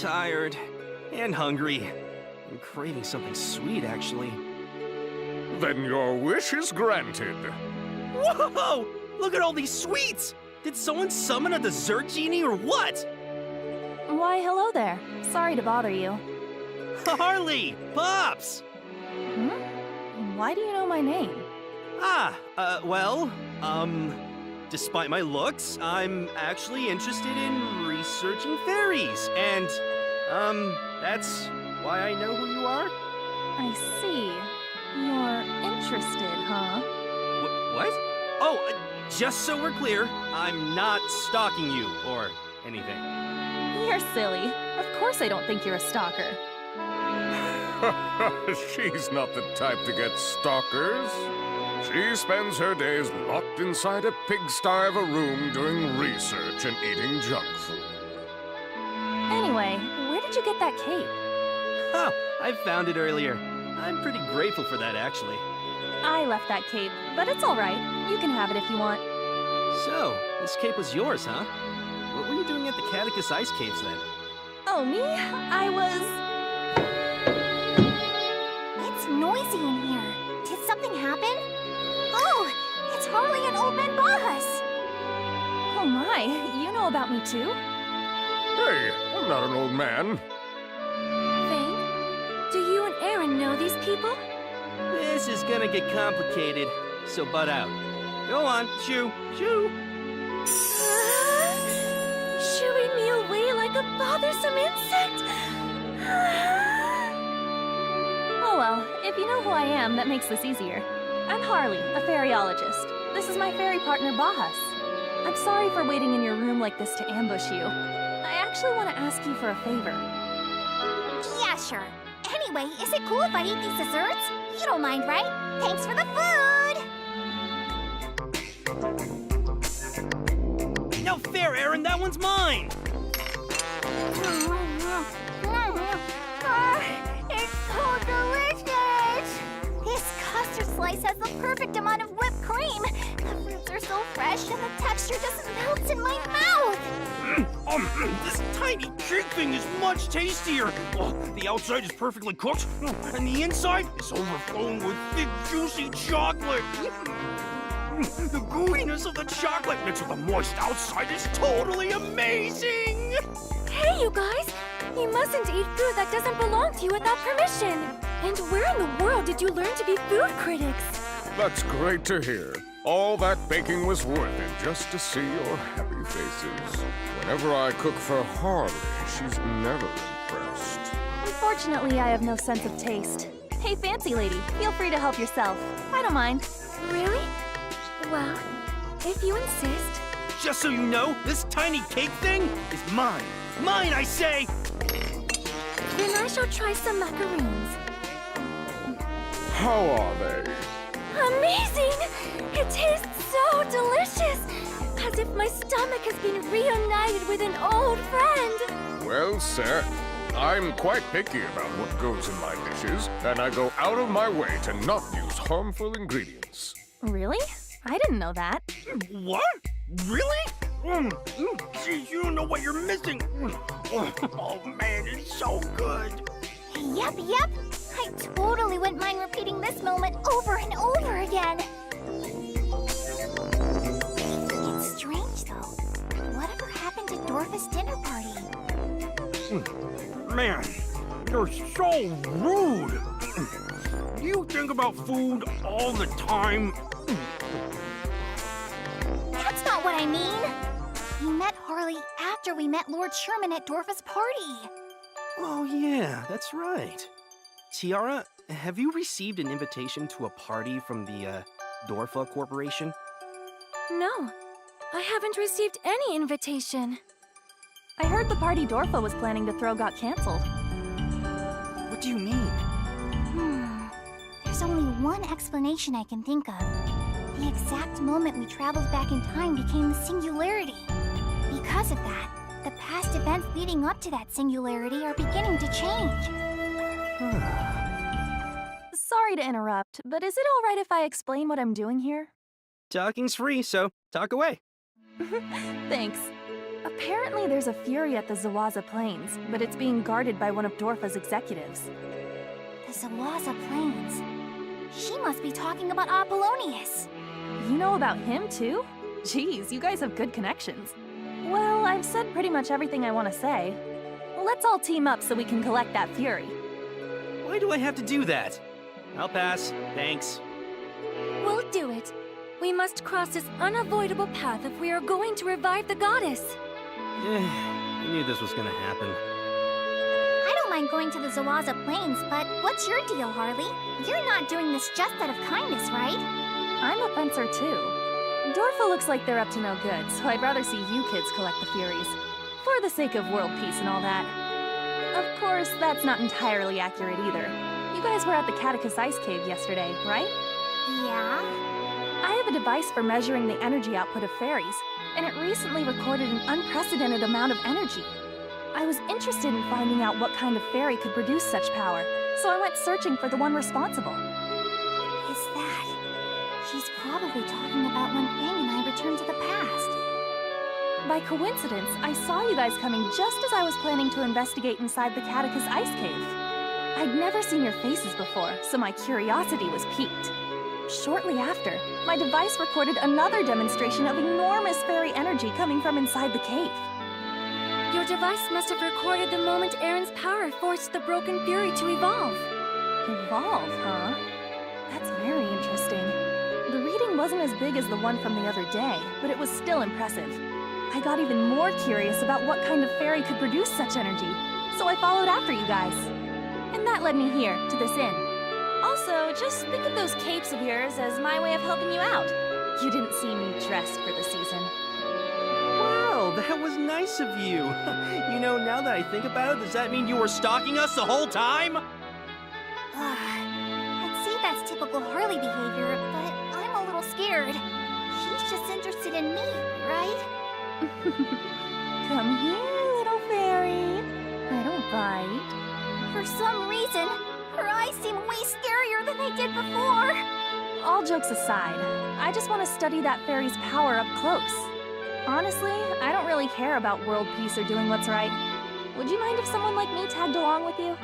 tired and hungry. I'm craving something sweet, actually. Then your wish is granted. Whoa! Look at all these sweets! Did someone summon a dessert genie or what? Why, hello there. Sorry to bother you. Harley! Pops! Why do you know my name? Despite my looks, I'm actually interested in researching fairies, and, that's why I know who you are? I see. You're interested, huh? What? Oh, just so we're clear, I'm not stalking you or anything. You're silly. Of course I don't think you're a stalker. She's not the type to get stalkers. She spends her days locked inside a pigsty of a room doing research and eating junk food. Anyway, where did you get that cape? Oh, I found it earlier. I'm pretty grateful for that, actually. I left that cape, but it's all right. You can have it if you want. So, this cape was yours, huh? What were you doing at the Catechus Ice Caves, then? Oh, me? I was... It's noisy in here. Did something happen? Oh, it's Harley and Old Man Boss. Oh my, you know about me too? Hey, I'm not an old man. Thane, do you and Aaron know these people? This is gonna get complicated, so butt out. Go on, shoo, shoo! Shooing me away like a bothersome insect. Oh well, if you know who I am, that makes this easier. I'm Harley, a fairyologist. This is my fairy partner, Bahas. I'm sorry for waiting in your room like this to ambush you. I actually want to ask you for a favor. Yeah, sure. Anyway, is it cool if I eat these desserts? You don't mind, right? Thanks for the food! No fair, Aaron, that one's mine! It's so delicious! This custard slice has the perfect amount of whipped cream. The fruits are so fresh and the texture just melts in my mouth. This tiny cake thing is much tastier. Oh, the outside is perfectly cooked, and the inside is overflowing with thick, juicy chocolate. The gooiness of the chocolate mixed with the moist outside is totally amazing! Hey, you guys! You mustn't eat food that doesn't belong to you without permission. And where in the world did you learn to be food critics? That's great to hear. All that baking was worth it just to see your happy faces. Whenever I cook for Harley, she's never impressed. Unfortunately, I have no sense of taste. Hey, fancy lady, feel free to help yourself. I don't mind. Really? Well, if you insist. Just so you know, this tiny cake thing is mine. Mine, I say! Then I shall try some macaroons. How are they? Amazing! It tastes so delicious! As if my stomach has been reunited with an old friend! Well, sir, I'm quite picky about what goes in my dishes, and I go out of my way to not use harmful ingredients. Really? I didn't know that. What? Really? Geez, you don't know what you're missing. Oh man, it's so good. Yep. I totally wouldn't mind repeating this moment over and over again. It's strange, though. Whatever happened to Dorfa's dinner party? Man, you're so rude. Do you think about food all the time? That's not what I mean. We met Harley after we met Lord Sherman at Dorfa's party. Oh yeah, that's right. Tiara, have you received an invitation to a party from the, Dorfa Corporation? No, I haven't received any invitation. I heard the party Dorfa was planning to throw got canceled. What do you mean? There's only one explanation I can think of. The exact moment we traveled back in time became the singularity. Because of that, the past events leading up to that singularity are beginning to change. Sorry to interrupt, but is it all right if I explain what I'm doing here? Talking's free, so talk away. Thanks. Apparently there's a fury at the Zawaza Plains, but it's being guarded by one of Dorfa's executives. The Zawaza Plains. She must be talking about Apollonius. You know about him too? Geez, you guys have good connections. Well, I've said pretty much everything I want to say. Let's all team up so we can collect that fury. Why do I have to do that? I'll pass. Thanks. We'll do it. We must cross this unavoidable path if we are going to revive the goddess. I knew this was gonna happen. I don't mind going to the Zawaza Plains, but what's your deal, Harley? You're not doing this just out of kindness, right? I'm a fencer too. Dorfa looks like they're up to no good, so I'd rather see you kids collect the furies. For the sake of world peace and all that. Of course, that's not entirely accurate either. You guys were at the Catechus Ice Cave yesterday, right? Yeah? I have a device for measuring the energy output of fairies, and it recently recorded an unprecedented amount of energy. I was interested in finding out what kind of fairy could produce such power, so I went searching for the one responsible. Is that... She's probably talking about when Fang and I returned to the past. By coincidence, I saw you guys coming just as I was planning to investigate inside the Catechus Ice Cave. I'd never seen your faces before, so my curiosity was piqued. Shortly after, my device recorded another demonstration of enormous fairy energy coming from inside the cave. Your device must have recorded the moment Aaron's power forced the Broken Fury to evolve. Evolve, huh? That's very interesting. The reading wasn't as big as the one from the other day, but it was still impressive. I got even more curious about what kind of fairy could produce such energy, so I followed after you guys. And that led me here, to this inn. Also, just think of those capes of yours as my way of helping you out. You didn't seem dressed for the season. Wow, that was nice of you. You know, now that I think about it, does that mean you were stalking us the whole time? I'd say that's typical Harley behavior, but I'm a little scared. She's just interested in me, right? Come here, little fairy. I don't bite. For some reason, her eyes seem way scarier than they did before. All jokes aside, I just want to study that fairy's power up close. Honestly, I don't really care about world peace or doing what's right. Would you mind if someone like me tagged along with you?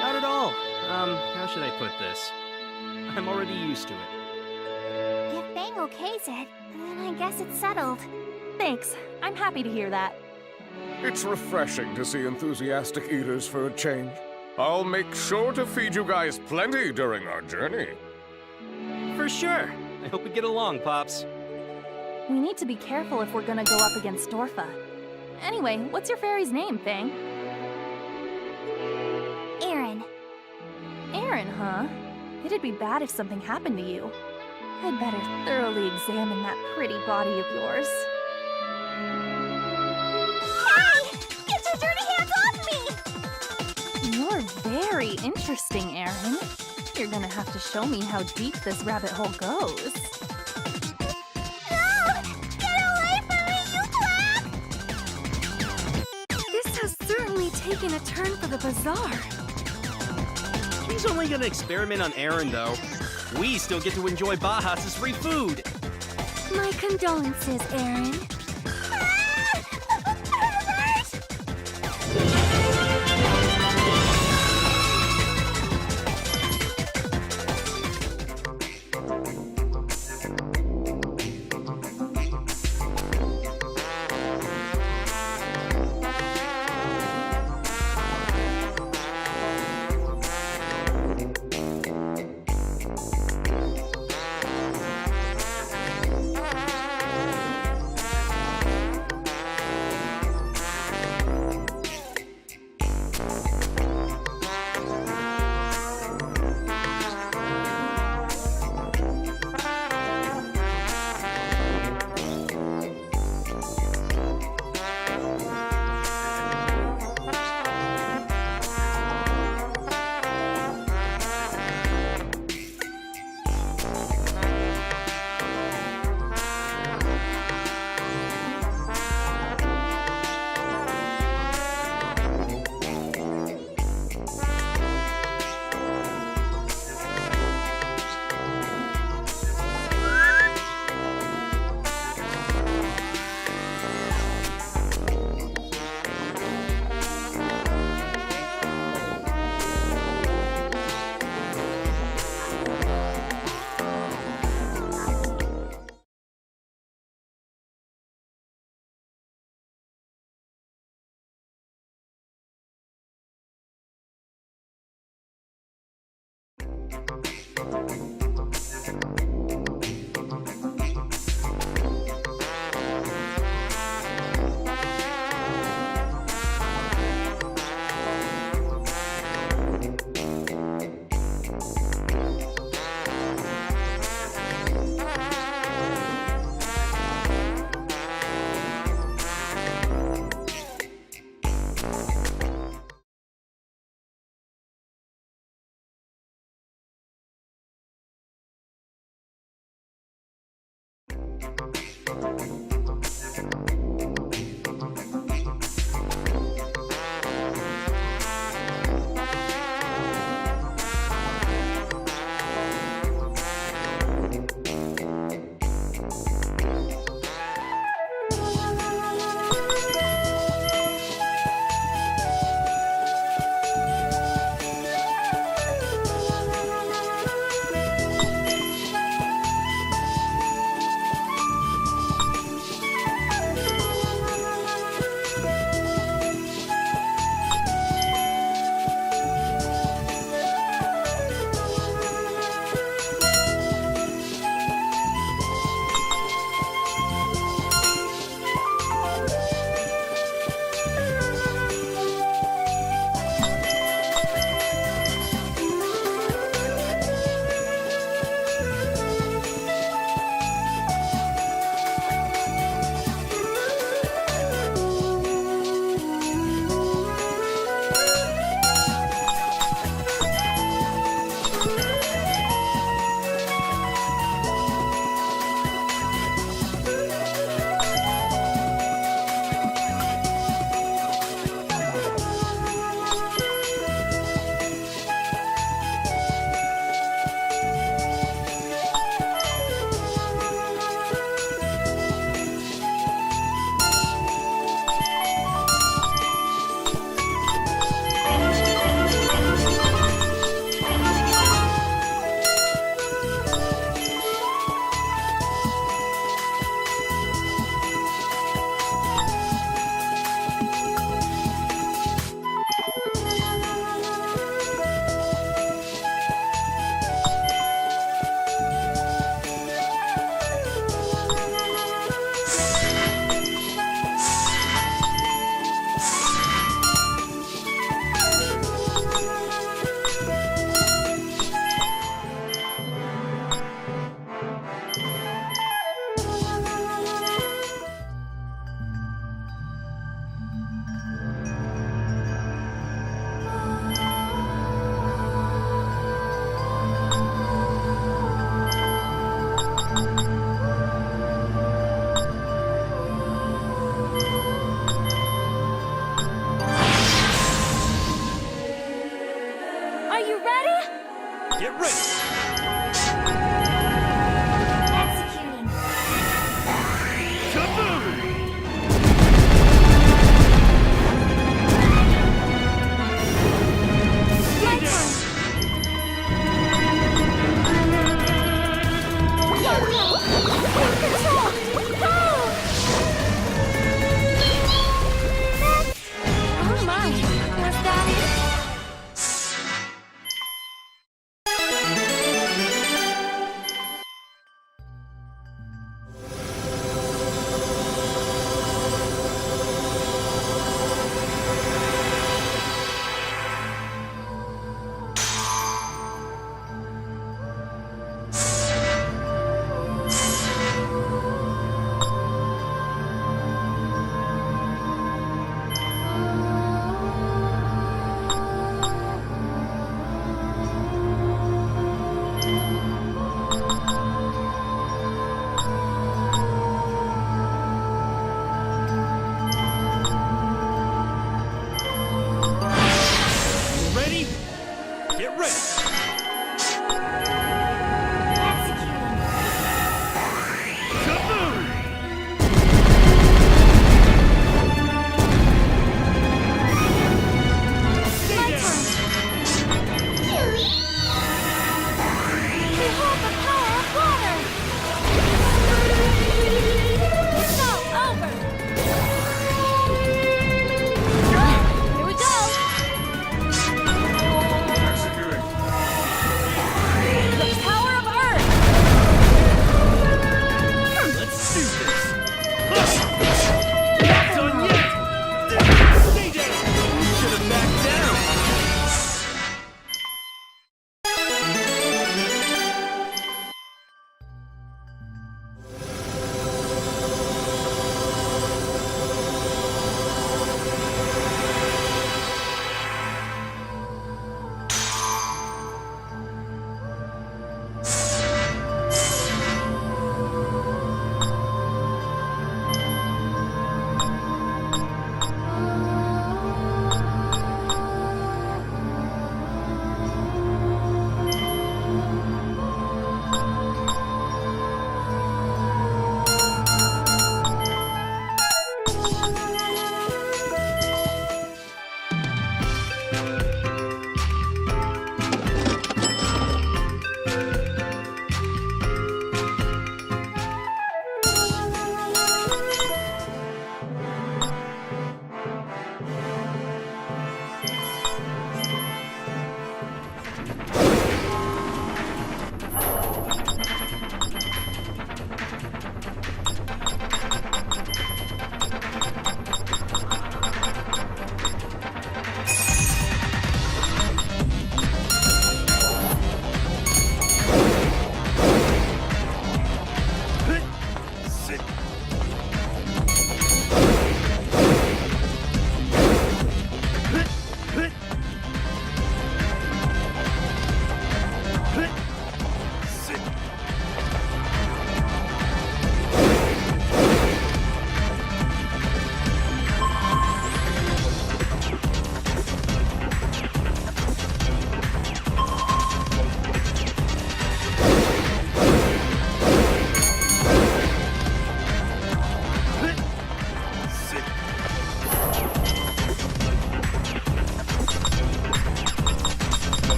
Not at all. How should I put this? I'm already used to it. If Fang okays it, then I guess it's settled. Thanks. I'm happy to hear that. It's refreshing to see enthusiastic eaters for a change. I'll make sure to feed you guys plenty during our journey. For sure. I hope we get along, Pops. We need to be careful if we're gonna go up against Dorfa. Anyway, what's your fairy's name, Fang? Aaron. Aaron, huh? It'd be bad if something happened to you. I'd better thoroughly examine that pretty body of yours. Hey! Get your dirty hands off me! You're very interesting, Aaron. You're gonna have to show me how deep this rabbit hole goes. No! Get away from me, you quack! This has certainly taken a turn for the bizarre. He's only gonna experiment on Aaron, though. We still get to enjoy Bahas's free food. My condolences, Aaron.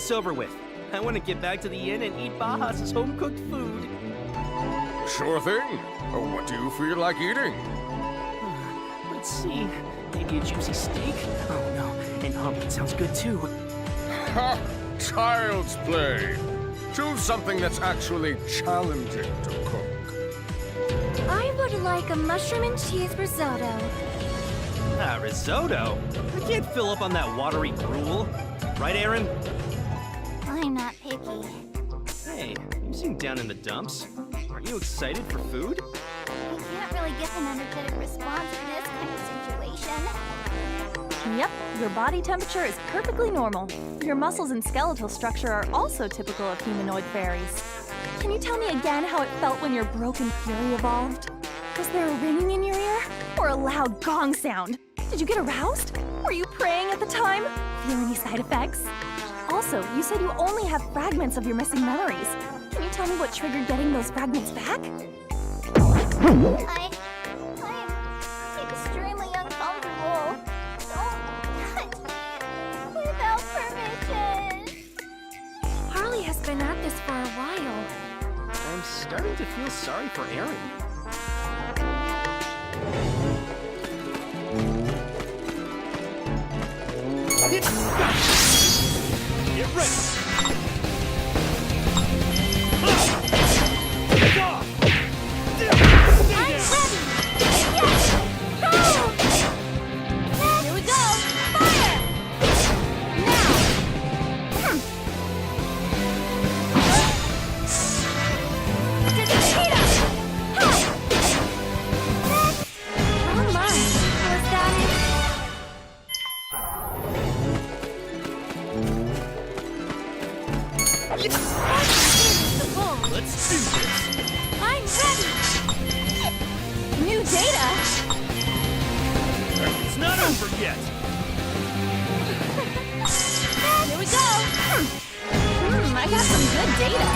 this over with. I want to get back to the inn and eat Bahas's home-cooked food. Sure thing. What do you feel like eating? Let's see. Maybe a juicy steak? Oh no, an omelet sounds good too. Ha! Child's play. Choose something that's actually challenging to cook. I would like a mushroom and cheese risotto. Ah, risotto? I can't fill up on that watery gruel. Right, Aaron? I'm not picky. Hey, you seem down in the dumps. Are you excited for food? I can't really give an energetic response in this kind of situation. Yep, your body temperature is perfectly normal. Your muscles and skeletal structure are also typical of humanoid fairies. Can you tell me again how it felt when your broken fury evolved? Was there a ringing in your ear? Or a loud gong sound? Did you get aroused? Were you praying at the time? Feel any side effects? Also, you said you only have fragments of your missing memories. Can you tell me what triggered getting those fragments back? I'm extremely uncomfortable. Don't touch me without permission. Harley has been at this for a while. I'm starting to feel sorry for Aaron. Get ready! Here we go! Fire! Now! Oh my! Was that it? Let's do this! I'm ready! New data? It's not over yet! Here we go! I got some good data.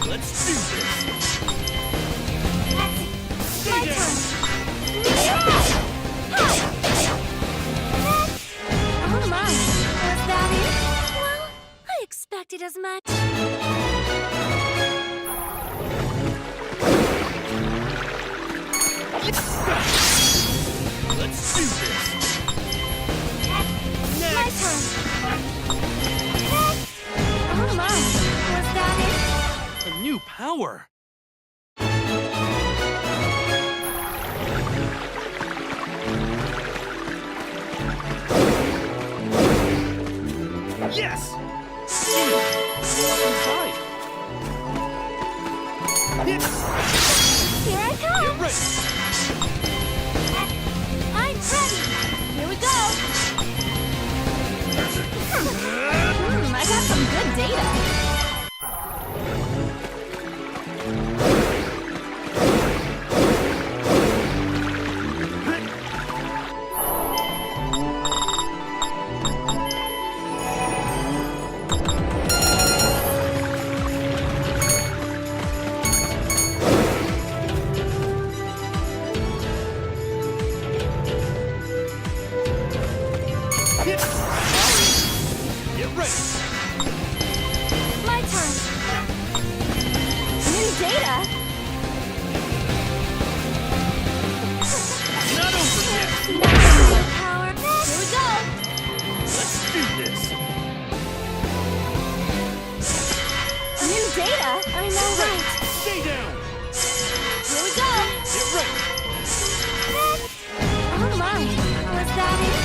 Let's do this! My turn! Oh my! Was that it? Well, I expected as much. Let's do this! My turn! Oh my! Was that A new power! Yes! What's inside? it? Here I come! Get ready! I'm ready! Here we go! I got some good data. Get ready! My turn! New data? Not over yet! Nothing more power! Here we go! Let's do this! New data? I know right! Stay down! Here we go! Get ready! Oh my! Was that it?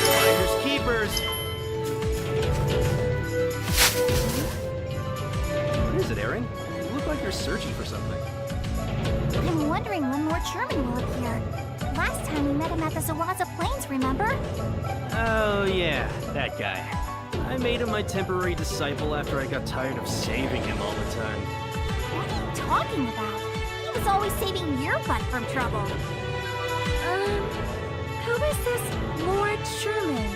Finders keepers! What is it, Aaron? You look like you're searching for something. I'm wondering when Lord Sherman will appear. Last time we met him at the Zawaza Plains, remember? Oh, yeah, that guy. I made him my temporary disciple after I got tired of saving him all the time. What are you talking about? He was always saving your butt from trouble. Who is this Lord Sherman?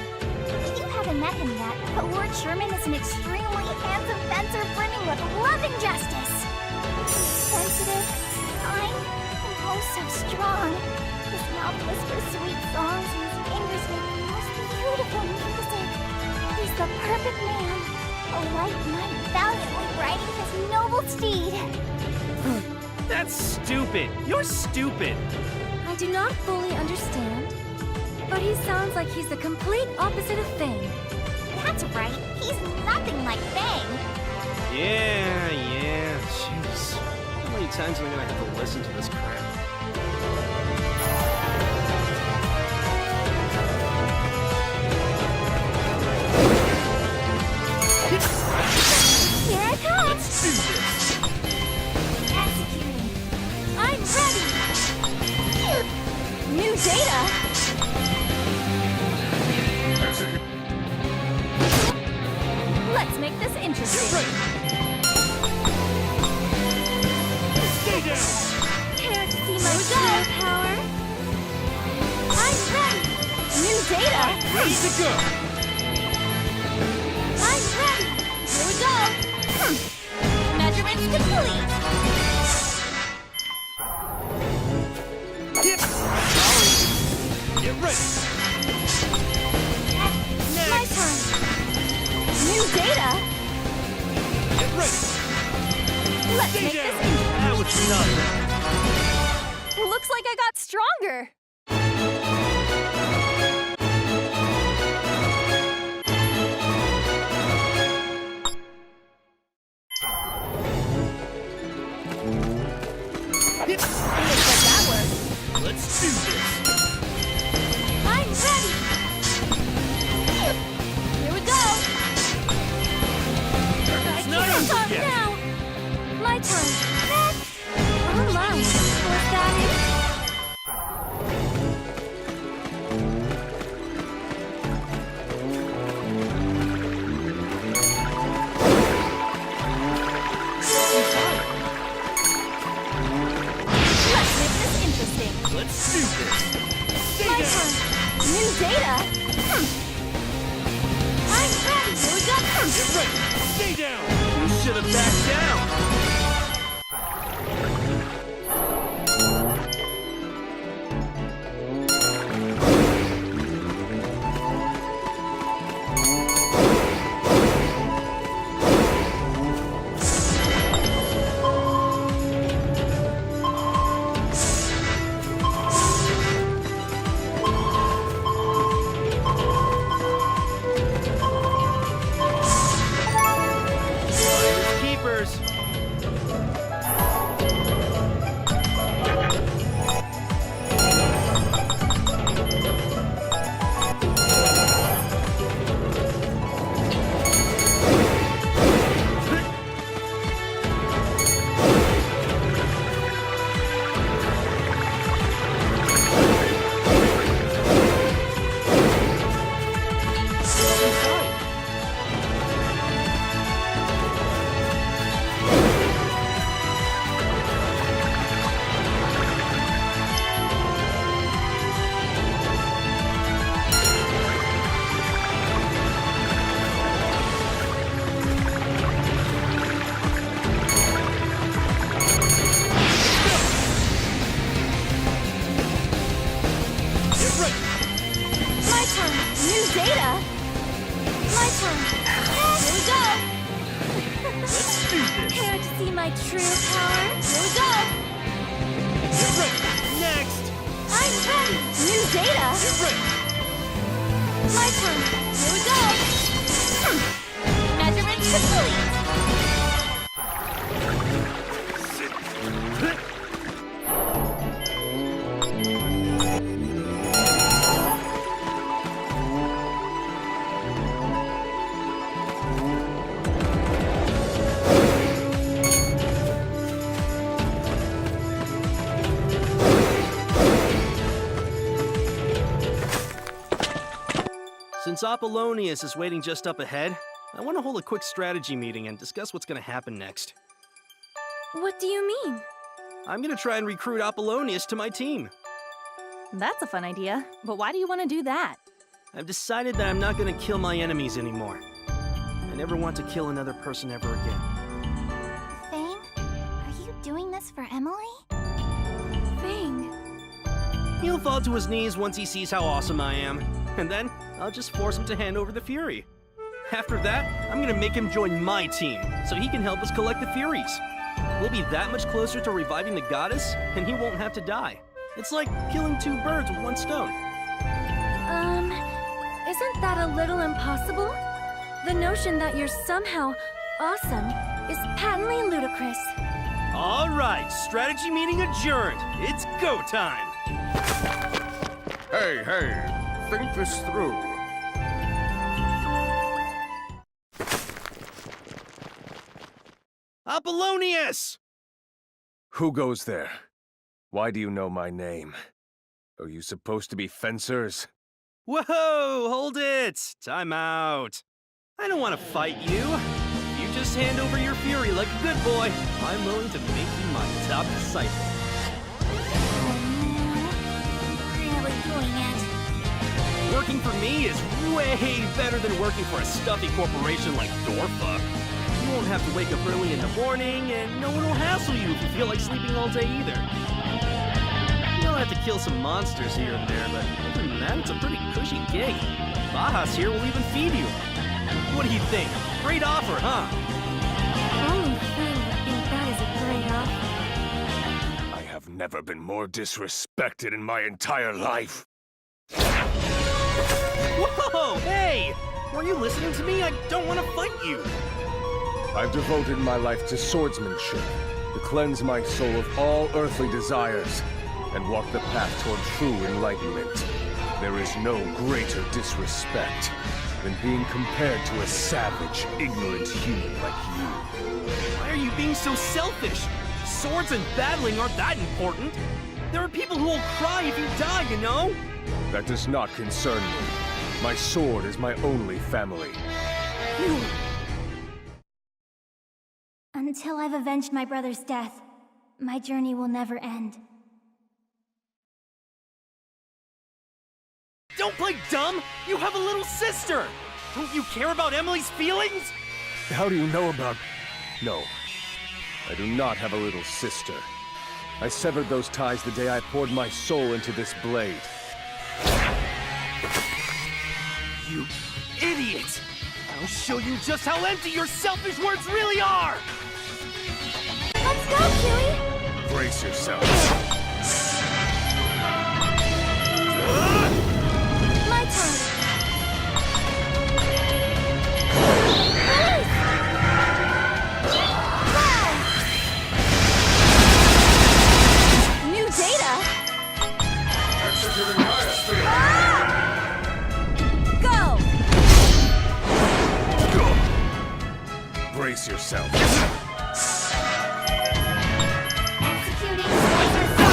You haven't met him yet, but Lord Sherman is an extremely handsome fencer brimming with love and justice. He's sensitive, kind, and oh so strong. His mouth whispers sweet songs and his fingers make the most beautiful music. He's the perfect man, a white knight valiantly riding his noble steed. That's stupid. You're stupid. I do not fully understand, but he sounds like he's the complete opposite of Fang. That's right, he's nothing like Fang. Yeah. Jeez. How many times am I gonna have to listen to this crap? Here it comes! Let's do this. Executing. I'm ready! New data! Let's make this interesting. Stay down. Care to see my true power? I'm ready! New data! Ready to go. I'm ready! Here we go! Measurements complete! Get ready. My turn! New data! Get ready. Let's Stay make down. this interesting. That was nothing. Looks like I got stronger! Looks like that worked. Let's do this. I'm ready! Here we go! It's not over Stop yet. now! My turn! Oh my! Was that it? Let's make this interesting. Let's do this. Stay My down. turn! New data! I'm ready! Here we go! Get ready. Stay down. You should have backed down. Keepers. My turn! New data! My turn! Here we go! Let's do this. Care to see my true power? Here we go! Get ready. Next. I'm ready! New data! Get ready. My turn! Here we go! Measurements complete! Since Apollonius is waiting just up ahead. I want to hold a quick strategy meeting and discuss what's going to happen next. What do you mean? I'm going to try and recruit Apollonius to my team. That's a fun idea, but why do you want to do that? I've decided that I'm not going to kill my enemies anymore. I never want to kill another person ever again. Fang, are you doing this for Emily? Fang. He'll fall to his knees once he sees how awesome I am, and then I'll just force him to hand over the Fury. After that, I'm gonna make him join my team, so he can help us collect the Furies. We'll be that much closer to reviving the goddess, and he won't have to die. It's like killing two birds with one stone. Isn't that a little impossible? The notion that you're somehow awesome is patently ludicrous. All right, strategy meeting adjourned. It's go time. Hey, think this through. Apollonius! Who goes there? Why do you know my name? Are you supposed to be fencers? Whoa, hold it! Time out. I don't want to fight you. You just hand over your Fury like a good boy. I'm willing to make you my top disciple. Really doing it. Working for me is way better than working for a stuffy corporation like Dorfa. You won't have to wake up early in the morning, and no one will hassle you if you feel like sleeping all day either. You'll have to kill some monsters here and there, but other than that, it's a pretty cushy gig. Bajas here will even feed you. What do you think? Great offer, huh? Only Fang would think that is a great offer. I have never been more disrespected in my entire life. Whoa, hey! Were you listening to me? I don't want to fight you. I've devoted my life to swordsmanship, to cleanse my soul of all earthly desires, and walk the path toward true enlightenment. There is no greater disrespect than being compared to a savage, ignorant human like you. Why are you being so selfish? Swords and battling aren't that important. There are people who will cry if you die, you know? That does not concern me. My sword is my only family. You... Until I've avenged my brother's death, my journey will never end. Don't play dumb! You have a little sister! Don't you care about Emily's feelings? How do you know about... No. I do not have a little sister. I severed those ties the day I poured my soul into this blade. You idiot! I'll show you just how empty your selfish words really are! Let's go, Huey! Brace yourself. My turn! New data? Go! Brace yourself. Executing.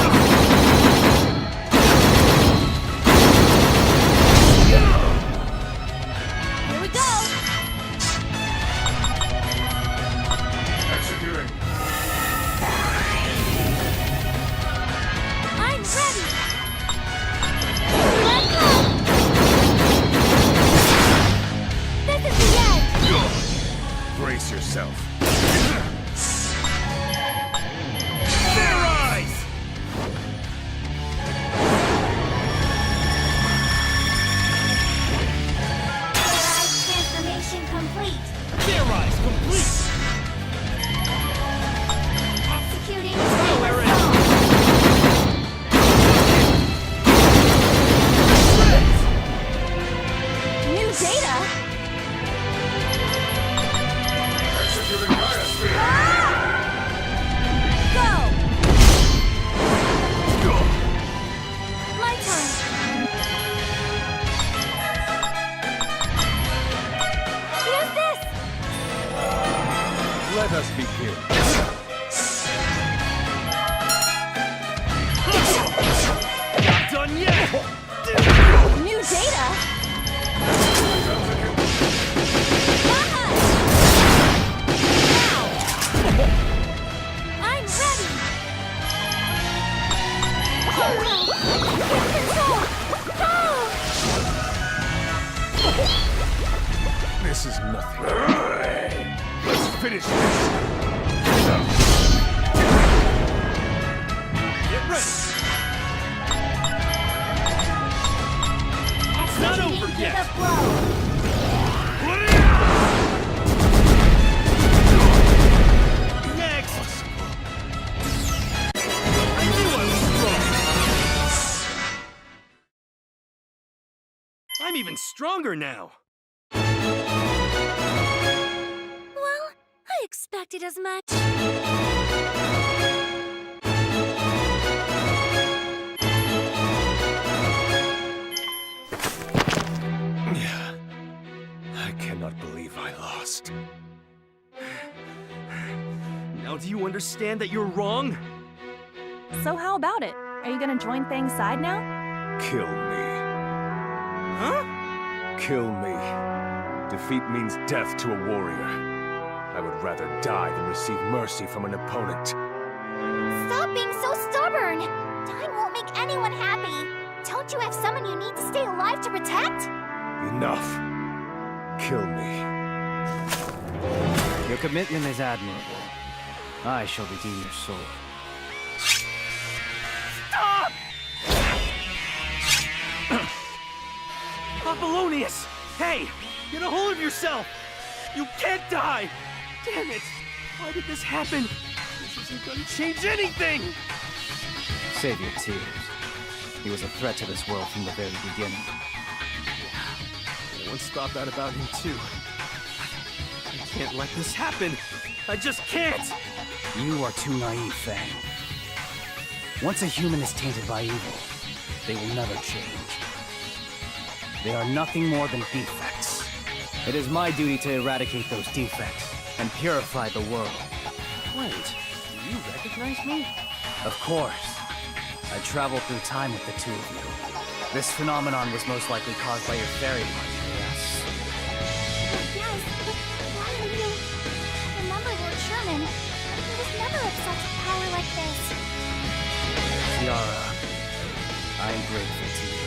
even stronger now. Well, I expected as much. I cannot believe I lost. Now do you understand that you're wrong? So how about it? Are you gonna join Fang's side now? Kill me. Huh? Kill me. Defeat means death to a warrior. I would rather die than receive mercy from an opponent. Stop being so stubborn! Time won't make anyone happy. Don't you have someone you need to stay alive to protect? Enough. Kill me. Your commitment is admirable. I shall redeem your soul. Stop! Apollonius! Hey! Get a hold of yourself! You can't die! Damn it! Why did this happen? This isn't gonna change anything! Save your tears. He was a threat to this world from the very beginning. I once thought that about him too. I can't let this happen! I just can't! You are too naive, Fang. Once a human is tainted by evil, they will never change. They are nothing more than defects. It is my duty to eradicate those defects and purify the world. Wait, do you recognize me? Of course. I traveled through time with the two of you. This phenomenon was most likely caused by your fairy partner, yes? Yes, but why are you... Remember Lord Sherman. He was never of such power like this. Yara, I am grateful to you.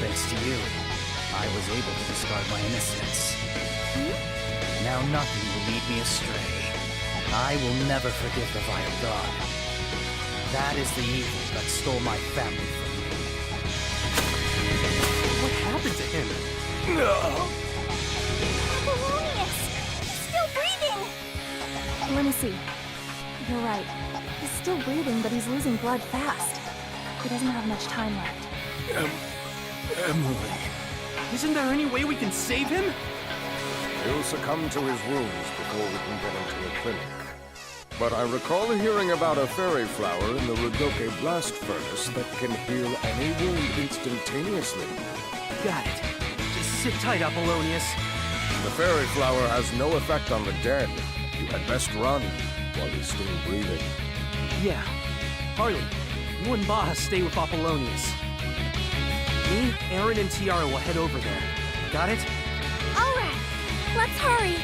Thanks to you, I was able to discard my innocence. Now nothing will lead me astray. I will never forgive the vile god. That is the evil that stole my family from me. What happened to him? Apollonius! Still breathing! Let me see. You're right. He's still breathing, but he's losing blood fast. He doesn't have much time left. Emily. Isn't there any way we can save him? He'll succumb to his wounds before we can get him to a clinic. But I recall hearing about a fairy flower in the Rudoke blast furnace that can heal any wound instantaneously. Got it. Just sit tight, Apollonius. The fairy flower has no effect on the dead. You had best run while he's still breathing. Yeah. Harley, you and Baja stay with Apollonius. Me, Aaron, and Tiara will head over there. Got it? All right, let's hurry.